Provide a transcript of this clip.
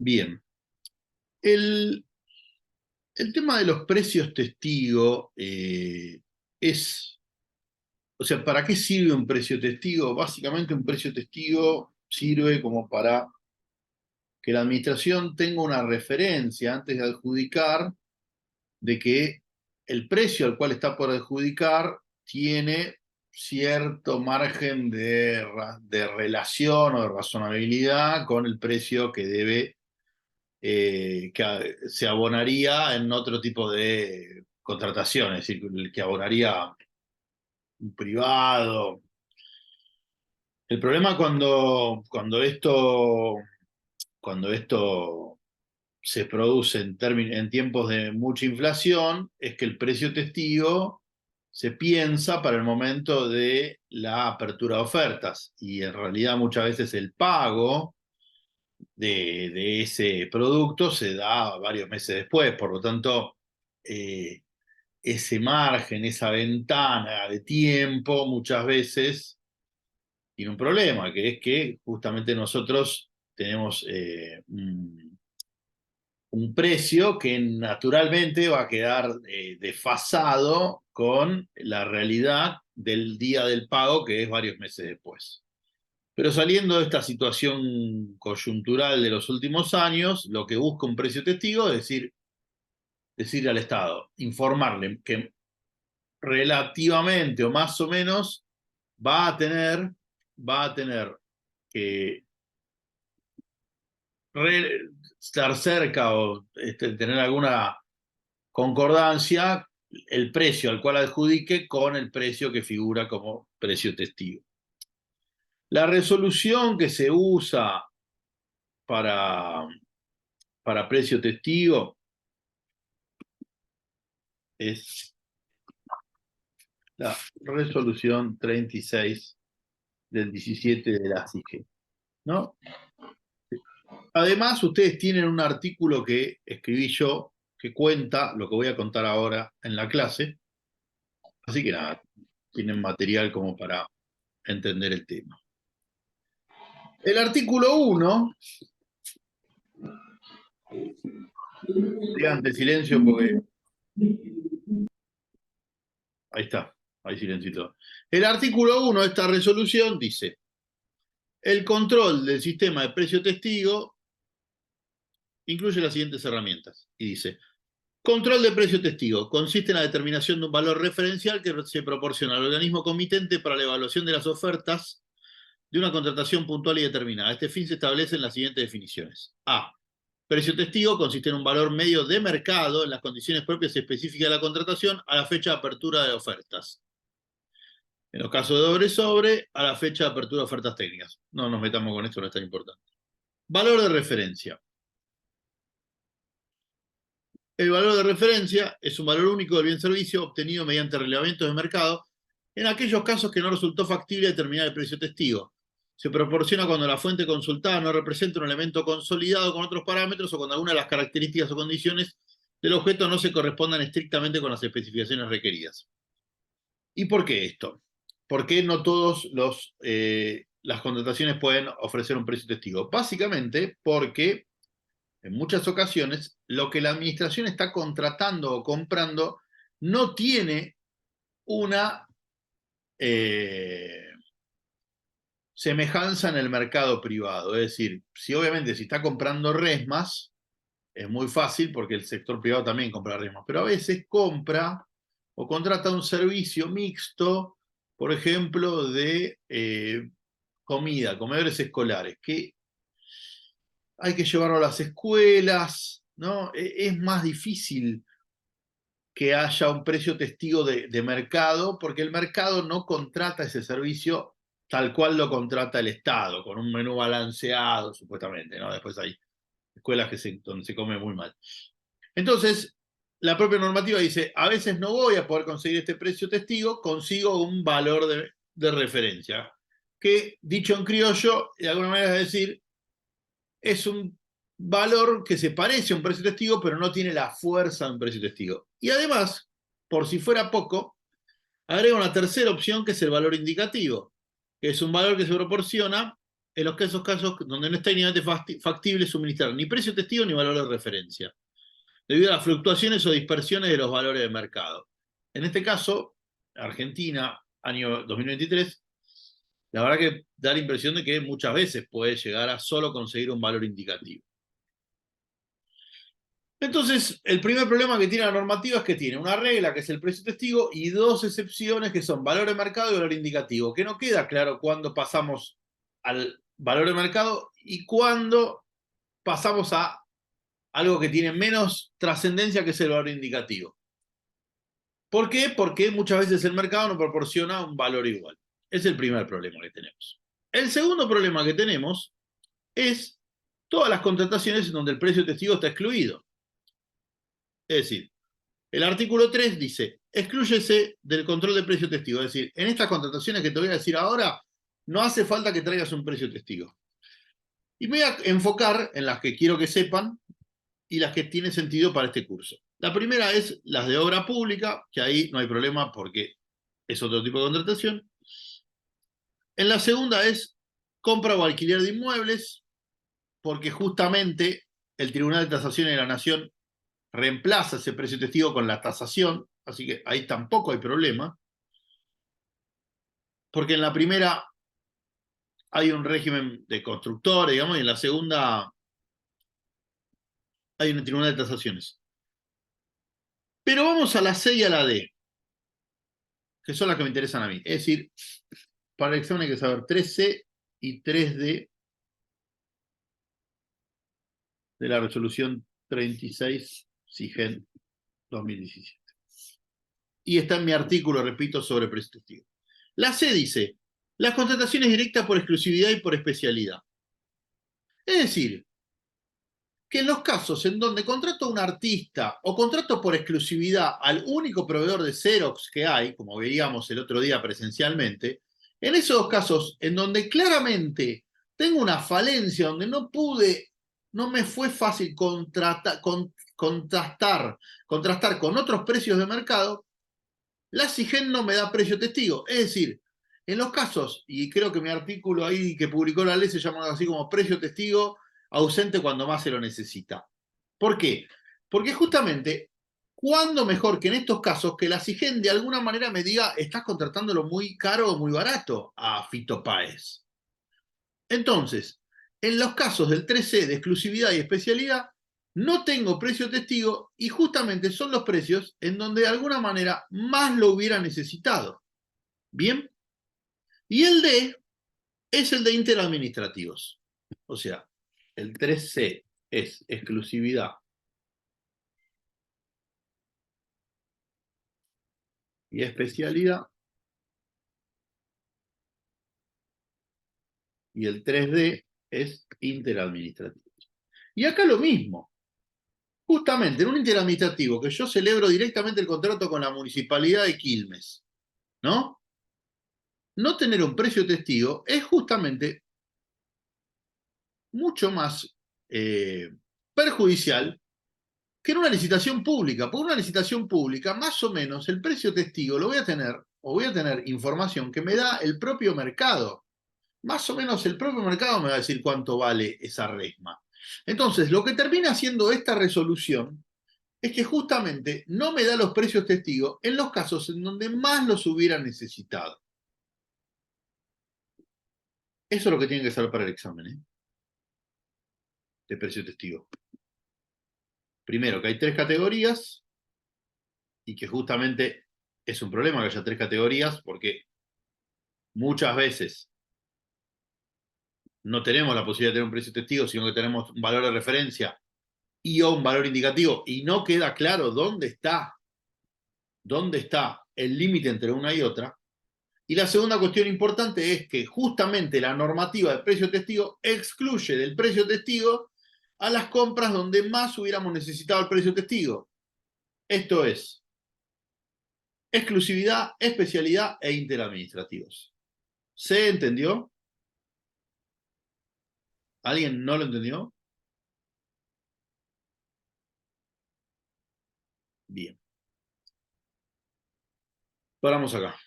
Bien. El, el tema de los precios testigo es, o sea, ¿para qué sirve un precio testigo? Básicamente un precio testigo sirve como para que la administración tenga una referencia antes de adjudicar de que el precio al cual está por adjudicar tiene cierto margen de relación o de razonabilidad con el precio que debe, se abonaría en otro tipo de contratación, es decir, el que abonaría un privado. El problema cuando esto se produce en tiempos de mucha inflación es que el precio testigo se piensa para el momento de la apertura de ofertas y en realidad muchas veces el pago de ese producto se da varios meses después, por lo tanto ese margen, esa ventana de tiempo muchas veces tiene un problema, que es que justamente nosotros tenemos un precio que naturalmente va a quedar desfasado con la realidad del día del pago, que es varios meses después. Pero saliendo de esta situación coyuntural de los últimos años, lo que busca un precio testigo es decirle al Estado, informarle que relativamente o más o menos va a tener, va a tener que estar cerca o tener alguna concordancia el precio al cual adjudique con el precio que figura como precio testigo. La resolución que se usa para, para precio testigo es la resolución 36 del 17 de la CIG, ¿no? Además, ustedes tienen un artículo que escribí yo que cuenta lo que voy a contar ahora en la clase, así que nada, tienen material como para entender el tema. El artículo 1, digan de silencio porque ahí está, hay silencio y todo. El artículo 1 de esta resolución dice: el control del sistema de precio testigo incluye las siguientes herramientas. Y dice: control de precio testigo consiste en la determinación de un valor referencial que se proporciona al organismo comitente para la evaluación de las ofertas de una contratación puntual y determinada. A este fin se establecen las siguientes definiciones. A. Precio testigo consiste en un valor medio de mercado en las condiciones propias y específicas de la contratación a la fecha de apertura de ofertas. En los casos de doble sobre, a la fecha de apertura de ofertas técnicas. No nos metamos con esto, no es tan importante. Valor de referencia. El valor de referencia es un valor único del bien servicio obtenido mediante relevamientos de mercado en aquellos casos que no resultó factible determinar el precio testigo. Se proporciona cuando la fuente consultada no representa un elemento consolidado con otros parámetros o cuando alguna de las características o condiciones del objeto no se correspondan estrictamente con las especificaciones requeridas. ¿Y por qué esto? ¿Por qué no todas las contrataciones pueden ofrecer un precio testigo? Básicamente porque en muchas ocasiones lo que la administración está contratando o comprando no tiene una semejanza en el mercado privado. Es decir, si obviamente si está comprando resmas, es muy fácil porque el sector privado también compra resmas, pero a veces compra o contrata un servicio mixto, por ejemplo, de comida, comedores escolares, que hay que llevarlo a las escuelas, ¿no? Es más difícil que haya un precio testigo de mercado, porque el mercado no contrata ese servicio tal cual lo contrata el Estado, con un menú balanceado, supuestamente, ¿no? Después hay escuelas donde se come muy mal. Entonces, la propia normativa dice, a veces no voy a poder conseguir este precio testigo, consigo un valor de referencia, que dicho en criollo, de alguna manera es decir, es un valor que se parece a un precio testigo, pero no tiene la fuerza de un precio testigo. Y además, por si fuera poco, agrega una tercera opción que es el valor indicativo, que es un valor que se proporciona en los casos donde no está inmediatamente factible suministrar ni precio testigo ni valor de referencia, debido a las fluctuaciones o dispersiones de los valores de mercado. En este caso, Argentina, año 2023, la verdad que da la impresión de que muchas veces puede llegar a solo conseguir un valor indicativo. Entonces, el primer problema que tiene la normativa es que tiene una regla, que es el precio testigo, y dos excepciones, que son valor de mercado y valor indicativo, que no queda claro cuándo pasamos al valor de mercado y cuándo pasamos a algo que tiene menos trascendencia, que es el valor indicativo. ¿Por qué? Porque muchas veces el mercado no proporciona un valor igual. Es el primer problema que tenemos. El segundo problema que tenemos es todas las contrataciones en donde el precio testigo está excluido. Es decir, el artículo 3 dice, exclúyese del control de precio testigo. Es decir, en estas contrataciones que te voy a decir ahora, no hace falta que traigas un precio testigo. Y me voy a enfocar en las que quiero que sepan y las que tienen sentido para este curso. La primera es las de obra pública, que ahí no hay problema porque es otro tipo de contratación. En la segunda es compra o alquiler de inmuebles, porque justamente el Tribunal de Tasación de la Nación reemplaza ese precio testigo con la tasación, así que ahí tampoco hay problema, porque en la primera hay un régimen de constructores, digamos, y en la segunda hay un Tribunal de Tasaciones. Pero vamos a la C y a la D, que son las que me interesan a mí. Es decir, para el examen hay que saber 3C y 3D de la resolución 36 SIGEN 2017. Y está en mi artículo, repito, sobre precio testigo. La C dice, las contrataciones directas por exclusividad y por especialidad. Es decir, que en los casos en donde contrato a un artista o contrato por exclusividad al único proveedor de Xerox que hay, como veíamos el otro día presencialmente, en esos dos casos en donde claramente tengo una falencia, donde no me fue fácil contrastar con otros precios de mercado, la SIGEN no me da precio testigo. Es decir, en los casos, y creo que mi artículo ahí que publicó la ley se llama así como precio testigo ausente cuando más se lo necesita. ¿Por qué? Porque justamente, ¿cuándo mejor que en estos casos que la SIGEN de alguna manera me diga estás contratándolo muy caro o muy barato a Fito Páez? Entonces, en los casos del 3C de exclusividad y especialidad, no tengo precio testigo y justamente son los precios en donde de alguna manera más lo hubiera necesitado. ¿Bien? Y el D es el de interadministrativos. O sea, el 3C es exclusividad y especialidad, y el 3D es interadministrativo. Y acá lo mismo. Justamente en un interadministrativo que yo celebro directamente el contrato con la Municipalidad de Quilmes, ¿no? No tener un precio testigo es justamente mucho más perjudicial que en una licitación pública. Por una licitación pública, más o menos, el precio testigo lo voy a tener, o voy a tener información que me da el propio mercado. Más o menos el propio mercado me va a decir cuánto vale esa resma. Entonces, lo que termina haciendo esta resolución es que justamente no me da los precios testigos en los casos en donde más los hubiera necesitado. Eso es lo que tienen que saber para el examen, de precio testigo. Primero, que hay tres categorías y que justamente es un problema que haya tres categorías porque muchas veces no tenemos la posibilidad de tener un precio testigo, sino que tenemos un valor de referencia y o un valor indicativo y no queda claro dónde está el límite entre una y otra. Y la segunda cuestión importante es que justamente la normativa del precio testigo excluye del precio testigo a las compras donde más hubiéramos necesitado el precio testigo. Esto es exclusividad, especialidad e interadministrativos. ¿Se entendió? ¿Alguien no lo entendió? Bien. Paramos acá.